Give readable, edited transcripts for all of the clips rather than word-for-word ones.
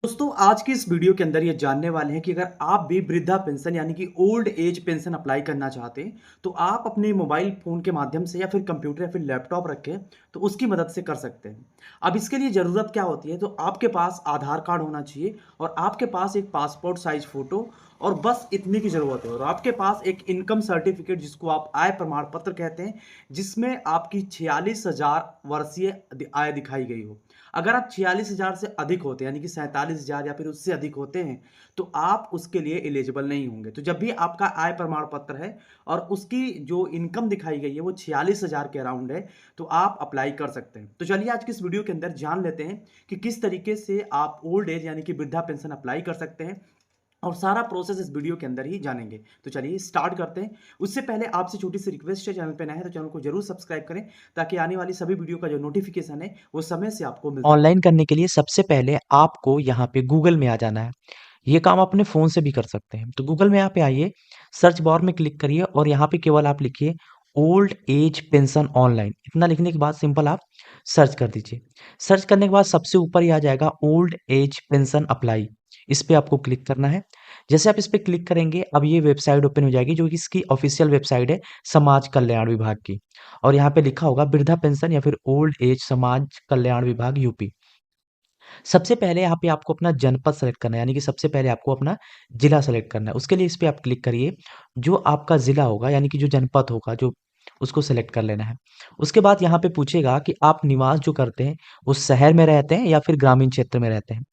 दोस्तों आज की इस वीडियो के अंदर ये जानने वाले हैं कि अगर आप भी वृद्धा पेंशन यानी कि ओल्ड एज पेंशन अप्लाई करना चाहते हैं तो आप अपने मोबाइल फ़ोन के माध्यम से या फिर कंप्यूटर या फिर लैपटॉप रखें तो उसकी मदद से कर सकते हैं। अब इसके लिए ज़रूरत क्या होती है तो आपके पास आधार कार्ड होना चाहिए और आपके पास एक पासपोर्ट साइज फ़ोटो और बस इतनी की ज़रूरत है और आपके पास एक इनकम सर्टिफिकेट जिसको आप आय प्रमाण पत्र कहते हैं जिसमें आपकी 46,000 वर्षीय आय दिखाई गई हो। अगर आप 46,000 से अधिक होते हैं यानी कि 47,000 या फिर उससे अधिक होते हैं तो आप उसके लिए एलिजिबल नहीं होंगे। तो जब भी आपका आय प्रमाण पत्र है और उसकी जो इनकम दिखाई गई है वो 46,000 के अराउंड है तो आप अप्लाई कर सकते हैं। तो चलिए आज की इस वीडियो के अंदर जान लेते हैं कि किस तरीके से आप ओल्ड एज यानी कि वृद्धा पेंशन अप्लाई कर सकते हैं और सारा प्रोसेस इस वीडियो के अंदर ही जानेंगे। तो चलिए स्टार्ट करते हैं। उससे पहले आपसे छोटी-सी रिक्वेस्ट है, चैनल पे नए हैं तो चैनल को ज़रूर सब्सक्राइब करें ताकि आने वाली सभी वीडियो का जो नोटिफ़िकेशन है वो समय से आपको मिलता रहे। ऑनलाइन करने के लिए सबसे पहले आपको यहाँ पे गूगल में आ जाना है। ये काम अपने फ़ोन से भी कर सकते हैं। तो गूगल में यहाँ पे आइए, सर्च बार में क्लिक करिए और यहाँ पे केवल आप लिखिए ओल्ड एज पेंशन ऑनलाइन। इतना लिखने के बाद सिंपल आप सर्च कर दीजिए। सर्च करने के बाद सबसे ऊपर ही आ जाएगा ओल्ड एज पेंशन अप्लाई। इस पे आपको क्लिक करना है। जैसे आप इस पे क्लिक करेंगे, अब ये वेबसाइट ओपन हो जाएगी जो कि इसकी ऑफ़िशियल वेबसाइट है समाज कल्याण विभाग की। और यहाँ पे लिखा होगा वृद्धा पेंशन या फिर ओल्ड एज समाज कल्याण विभाग यूपी। सबसे पहले यहाँ पे आपको अपना जनपद सेलेक्ट करना है, यानी कि सबसे पहले आपको अपना जिला सेलेक्ट करना है। उसके लिए इस पे आप क्लिक करिए। जो आपका जिला होगा यानी कि जो जनपद होगा जो उसको सेलेक्ट कर लेना है। उसके बाद यहाँ पे पूछेगा कि आप निवास जो करते हैं वो शहर में रहते हैं या फिर ग्रामीण क्षेत्र में रहते हैं।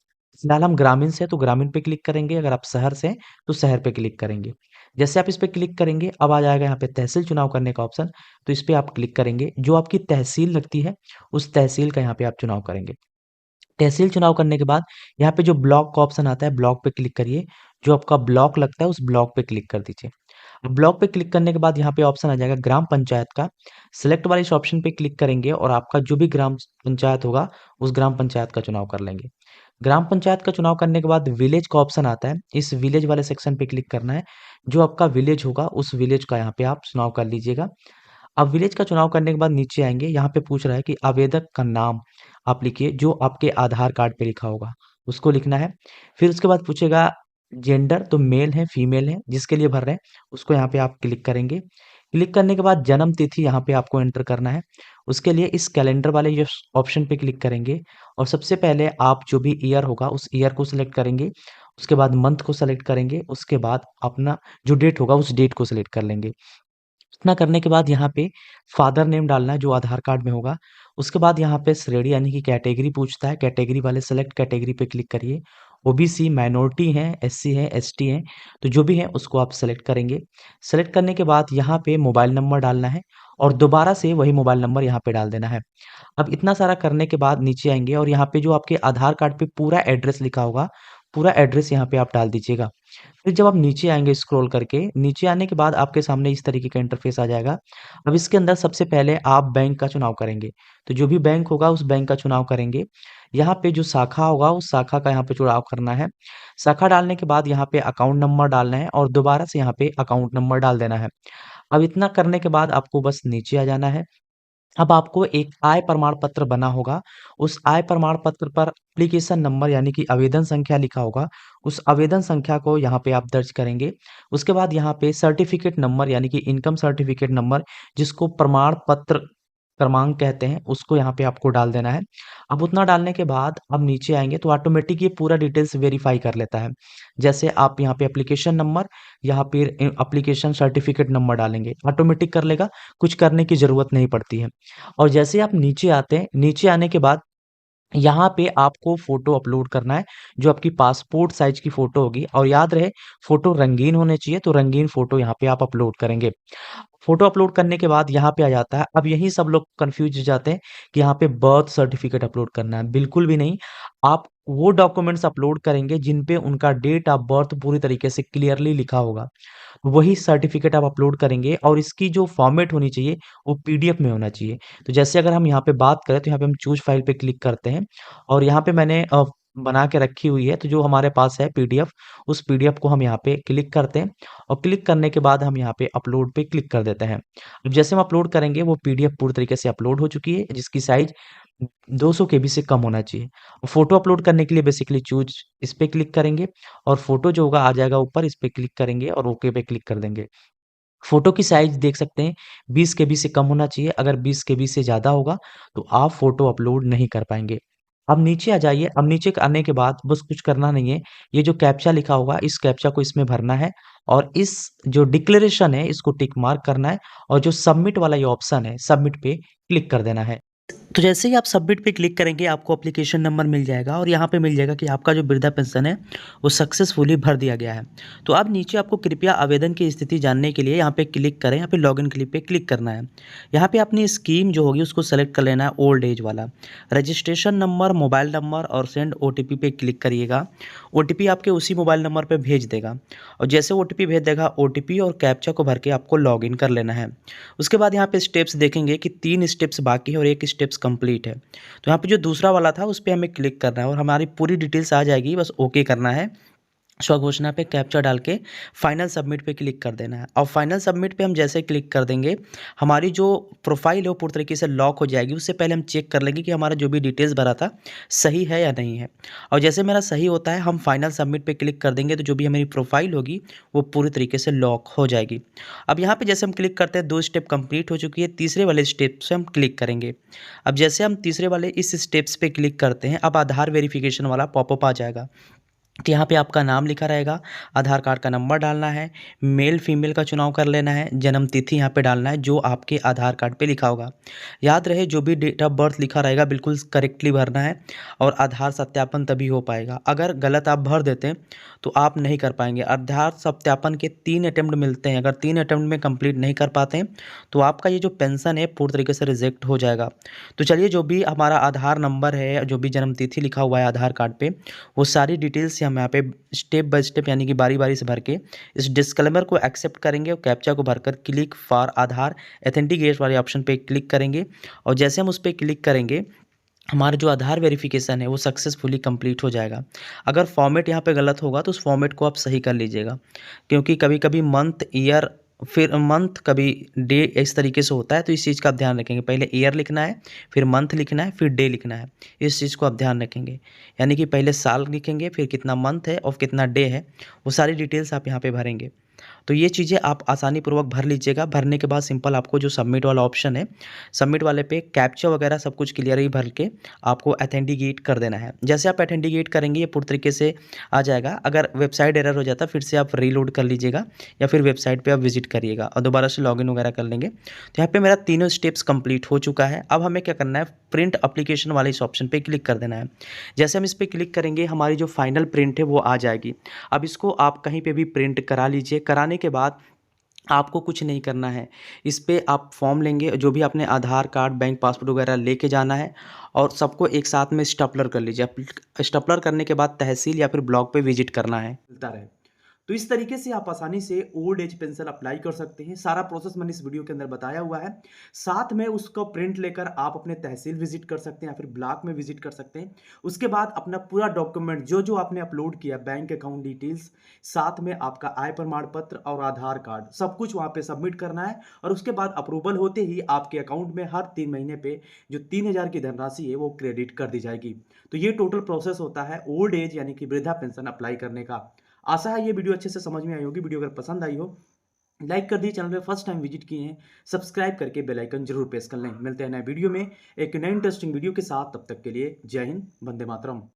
फिलहाल हम ग्रामीण से हैं तो ग्रामीण पे क्लिक करेंगे, अगर आप शहर से हैं तो शहर पे क्लिक करेंगे। जैसे आप इस पे क्लिक करेंगे अब आ जाएगा यहाँ पे तहसील चुनाव करने का ऑप्शन, तो इस पे आप क्लिक करेंगे। जो आपकी तहसील लगती है उस तहसील का यहाँ पे आप चुनाव करेंगे। तहसील चुनाव करने के बाद यहाँ पे जो ब्लॉक का ऑप्शन आता है ब्लॉक पे क्लिक करिए। जो आपका ब्लॉक लगता है उस ब्लॉक पे क्लिक कर दीजिए। अब ब्लॉक पे क्लिक करने के बाद यहाँ पे ऑप्शन आ जाएगा ग्राम पंचायत का। सिलेक्ट वाले इस ऑप्शन पे क्लिक करेंगे और आपका जो भी ग्राम पंचायत होगा उस ग्राम पंचायत का चुनाव कर लेंगे। ग्राम पंचायत का चुनाव करने के बाद विलेज का ऑप्शन आता है, इस विलेज वाले सेक्शन पे क्लिक करना है। जो आपका विलेज होगा उस विलेज का यहाँ पे आप चुनाव कर लीजिएगा। अब विलेज का चुनाव करने के बाद नीचे आएँगे, यहाँ पे पूछ रहा है कि आवेदक का नाम आप लिखिए, जो आपके आधार कार्ड पे लिखा होगा, उसको लिखना है। फिर उसके बाद पूछेगा जेंडर तो मेल है, फीमेल है, जिसके लिए भर रहे हैं, उसको यहाँ पे आप क्लिक करेंगे। क्लिक करने के बाद जन्म तिथि यहाँ पे आपको एंटर करना है। उसके लिए इस कैलेंडर वाले ये ऑप्शन पे क्लिक करेंगे और सबसे पहले आप जो भी ईयर होगा, उस ईयर को सेलेक्ट करेंगे। उसके बाद मंथ को सेलेक्ट करेंगे, उसके बाद अपना जो डेट होगा, उस डेट को सेलेक्ट कर लेंगे। इतना करने के बाद यहाँ पे फादर नेम डालना है जो आधार कार्ड में होगा। उसके बाद यहाँ पे श्रेणी यानी कि कैटेगरी पूछता है, कैटेगरी वाले सेलेक्ट कैटेगरी पे क्लिक करिए। ओबीसी माइनॉरिटी हैं, एससी हैं, एसटी हैं, तो जो भी हैं उसको आप सेलेक्ट करेंगे। सेलेक्ट करने के बाद यहाँ पे मोबाइल नंबर डालना है और दोबारा से वही मोबाइल नंबर यहाँ पे डाल देना है। अब इतना सारा करने के बाद नीचे आएँगे और यहाँ पे जो आपके आधार कार्ड पे पूरा एड्रेस लिखा होगा, पूरा एड्रेस यहाँ पे आप डाल दीजिएगा। फिर जब आप नीचे आएँगे स्क्रॉल करके, नीचे आने के बाद आपके सामने इस तरीके का इंटरफ़ेस आ जाएगा। अब इसके अंदर सबसे पहले आप बैंक का चुनाव करेंगे। तो जो भी बैंक होगा उस बैंक का चुनाव करेंगे। यहाँ पे जो शाखा होगा उस शाखा का यहाँ पे चुनाव करना है। शाखा डालने के बाद यहाँ पे अकाउंट नंबर डालना है और दोबारा से यहाँ पे अकाउंट नंबर डाल देना है। अब इतना करने के बाद आपको बस नीचे आ जाना है। अब आपको एक आय प्रमाण पत्र बना होगा, उस आय प्रमाण पत्र पर एप्लीकेशन नंबर यानी कि आवेदन संख्या लिखा होगा, उस आवेदन संख्या को यहाँ पे आप दर्ज करेंगे। उसके बाद यहाँ पे सर्टिफ़िकेट नंबर यानी कि इनकम सर्टिफ़िकेट नंबर जिसको प्रमाण पत्र क्रमांक कहते हैं, उसको यहाँ पे आपको डाल देना है। अब उतना डालने के बाद अब नीचे आएँगे तो ऑटोमेटिक ये पूरा डिटेल्स वेरीफ़ाई कर लेता है। जैसे आप यहाँ पे एप्लीकेशन नंबर या फिर एप्लीकेशन सर्टिफ़िकेट नंबर डालेंगे, ऑटोमेटिक कर लेगा, कुछ करने की ज़रूरत नहीं पड़ती है। और जैसे आप नीचे आते हैं, नीचे आने के बाद यहाँ पे आपको फ़ोटो अपलोड करना है, जो आपकी पासपोर्ट साइज़ की फ़ोटो होगी और याद रहे फ़ोटो रंगीन होने चाहिए, तो रंगीन फ़ोटो यहाँ पे आप अपलोड करेंगे। फ़ोटो अपलोड करने के बाद यहाँ पे आ जाता है, अब यहीं सब लोग कन्फ्यूज़ हो जाते हैं कि यहाँ पे बर्थ सर्टिफ़िकेट अपलोड करना है, बिल्कुल भी नहीं। आप वो डॉक्यूमेंट्स अपलोड करेंगे जिन पे उनका डेट ऑफ बर्थ पूरी तरीके से क्लियरली लिखा होगा। वही सर्टिफ़िकेट आप अपलोड करेंगे और इसकी जो फ़ॉर्मेट होनी चाहिए, वो पीडीएफ में होना चाहिए। तो जैसे अगर हम यहाँ पे बात करें तो यहाँ पे हम चूज़ फाइल पे क्लिक करते हैं और यहाँ पे मैंने बना के रखी हुई है, तो जो हमारे पास है पीडीएफ, उस पीडीएफ को हम यहाँ पे क्लिक करते हैं और क्लिक करने के बाद हम यहाँ पे अपलोड पे क्लिक कर देते हैं। अब जैसे हम अपलोड करेंगे वो पीडीएफ पूरी तरीके से अपलोड हो चुकी है, जिसकी साइज़ 200 केबी से कम होना चाहिए। फ़ोटो अपलोड करने के लिए बेसिकली चूज़ इस पे क्लिक करेंगे और फ़ोटो जो होगा आ जाएगा ऊपर, इस पे क्लिक करेंगे और ओके पे क्लिक कर देंगे। फ़ोटो की साइज़ देख सकते हैं 20 केबी से कम होना चाहिए, अगर 20 केबी से ज़्यादा होगा तो आप फ़ोटो अपलोड नहीं कर पाएँगे। अब नीचे आ जाइए, अब नीचे आने के बाद बस कुछ करना नहीं है, ये जो कैप्चा लिखा होगा इस कैप्चा को इसमें भरना है और इस जो डिक्लेरेशन है इसको टिक मार्क करना है और जो सबमिट वाला ये ऑप्शन है, सबमिट पे क्लिक कर देना है। तो जैसे ही आप सबमिट पे क्लिक करेंगे आपको एप्लीकेशन नंबर मिल जाएगा और यहाँ पे मिल जाएगा कि आपका जो वृद्धा पेंशन है वो सक्सेसफुली भर दिया गया है। तो अब नीचे आपको कृपया आवेदन की स्थिति जानने के लिए यहाँ पे क्लिक करें, यहाँ पे लॉगिन क्लिक पे क्लिक करना है। यहाँ पे अपनी स्कीम जो होगी उसको सेलेक्ट कर लेना है, ओल्ड एज वाला। रजिस्ट्रेशन नंबर, मोबाइल नंबर और सेंड ओटीपी पे क्लिक करिएगा। ओटीपी आपके उसी मोबाइल नंबर पे भेज देगा और जैसे ओटीपी भेज देगा ओटीपी और कैप्चा को भर के आपको लॉगिन कर लेना है। उसके बाद यहाँ पे स्टेप्स देखेंगे कि 3 स्टेप्स बाकी है और 1 स्टेप्स कंप्लीट है। तो यहाँ पे जो दूसरा वाला था उस पे हमें क्लिक करना है और हमारी पूरी डिटेल्स आ जाएगी, बस ओके करना है। स्वघोषणा पे कैप्चा डाल के फाइनल सबमिट पे क्लिक कर देना है और फाइनल सबमिट पे हम जैसे क्लिक कर देंगे, हमारी जो प्रोफाइल है वो पूरी तरीके से लॉक हो जाएगी। उससे पहले हम चेक कर लेंगे कि हमारा जो भी डिटेल्स भरा था सही है या नहीं है और जैसे मेरा सही होता है हम फाइनल सबमिट पे क्लिक कर देंगे तो जो भी हमारी प्रोफाइल होगी वो पूरी तरीके से लॉक हो जाएगी। अब यहाँ पे जैसे हम क्लिक करते हैं 2 स्टेप कंप्लीट हो चुकी है, तीसरे वाले स्टेप से हम क्लिक करेंगे। अब जैसे हम तीसरे वाले इस स्टेप्स पे क्लिक करते हैं, अब आधार वेरिफिकेशन वाला पॉपअप आ जाएगा। तो यहाँ पे आपका नाम लिखा रहेगा, आधार कार्ड का नंबर डालना है, मेल फीमेल का चुनाव कर लेना है, जन्म तिथि यहाँ पे डालना है जो आपके आधार कार्ड पे लिखा होगा। याद रहे जो भी डेट ऑफ बर्थ लिखा रहेगा बिल्कुल करेक्टली भरना है और आधार सत्यापन तभी हो पाएगा। अगर गलत आप भर देते हैं तो आप नहीं कर पाएंगे। आधार सत्यापन के 3 अटेम्प्ट मिलते हैं, अगर 3 अटेम्प्ट में कंप्लीट नहीं कर पाते हैं तो आपका ये जो पेंशन है पूरी तरीके से रिजेक्ट हो जाएगा। तो चलिए जो भी हमारा आधार नंबर है, जो भी जन्म तिथि लिखा हुआ है आधार कार्ड पे, वो सारी डिटेल्स हम यहाँ पे स्टेप बाय स्टेप यानी कि बारी-बारी से भर के इस डिस्क्लेमर को एक्सेप्ट करेंगे और कैप्चा को भरकर क्लिक फॉर आधार ऑथेंटिकेट वाले ऑप्शन पे क्लिक करेंगे और जैसे हम उस पे क्लिक करेंगे, हमारा जो आधार वेरिफिकेशन है वो सक्सेसफुली कंप्लीट हो जाएगा। अगर फॉर्मेट यहाँ पे गलत होगा तो उस फॉर्मेट को आप सही कर लीजिएगा क्योंकि कभी-कभी मंथ, ईयर फिर मंथ कभी डे इस तरीके से होता है तो इस चीज़ का आप ध्यान रखेंगे। पहले ईयर लिखना है, फिर मंथ लिखना है, फिर डे लिखना है। इस चीज़ को आप ध्यान रखेंगे। यानी कि पहले साल लिखेंगे, फिर कितना मंथ है और कितना डे है, वो सारी डिटेल्स आप यहाँ पे भरेंगे। तो ये चीज़ें आप आसानी पूर्वक भर लीजिएगा। भरने के बाद सिंपल आपको जो सबमिट वाला ऑप्शन है, सबमिट वाले पे कैप्चा वगैरह सब कुछ क्लियर ही भर के आपको ऑथेंटिकेट कर देना है। जैसे आप ऑथेंटिकेट करेंगे ये पूरी तरीके से आ जाएगा। अगर वेबसाइट एरर हो जाता है फिर से आप रीलोड कर लीजिएगा या फिर वेबसाइट पे आप विजिट करिएगा और दोबारा से लॉगिन वगैरह कर लेंगे। तो यहाँ पे मेरा तीनों स्टेप्स कंप्लीट हो चुका है। अब हमें क्या करना है, प्रिंट एप्लीकेशन वाले इस ऑप्शन पे क्लिक कर देना है। जैसे हम इस पे क्लिक करेंगे हमारी जो फाइनल प्रिंट है वो आ जाएगी। अब इसको आप कहीं पे भी प्रिंट करा लीजिए। कराने के बाद आपको कुछ नहीं करना है। इस पे आप फॉर्म लेंगे, जो भी आपने आधार कार्ड, बैंक पासबुक वगैरह लेके जाना है और सबको एक साथ में स्टेपलर कर लीजिए। स्टेपलर करने के बाद तहसील या फिर ब्लॉक पे विजिट करना है। मिलता रहे। तो इस तरीके से आप आसानी से ओल्ड एज पेंशन अप्लाई कर सकते हैं। सारा प्रोसेस मैंने इस वीडियो के अंदर बताया हुआ है। साथ में उसका प्रिंट लेकर आप अपने तहसील विजिट कर सकते हैं या फिर ब्लॉक में विजिट कर सकते हैं। उसके बाद अपना पूरा डॉक्यूमेंट जो आपने अपलोड किया, बैंक अकाउंट डिटेल्स, साथ में आपका आय प्रमाण पत्र और आधार कार्ड, सब कुछ वहाँ पे सबमिट करना है और उसके बाद अप्रूवल होते ही आपके अकाउंट में हर 3 महीने पे जो 3000 की धनराशि है वो क्रेडिट कर दी जाएगी। तो ये टोटल प्रोसेस होता है ओल्ड एज यानी कि वृद्धा पेंशन अप्लाई करने का। आशा है ये वीडियो अच्छे से समझ में आई होगी। वीडियो अगर पसंद आई हो लाइक कर दिए, चैनल पे फर्स्ट टाइम विजिट किए हैं सब्सक्राइब करके बेल आइकन जरूर प्रेस कर लें। मिलते हैं नए वीडियो में एक नए इंटरेस्टिंग वीडियो के साथ, तब तक के लिए जय हिंद, वंदे मातरम।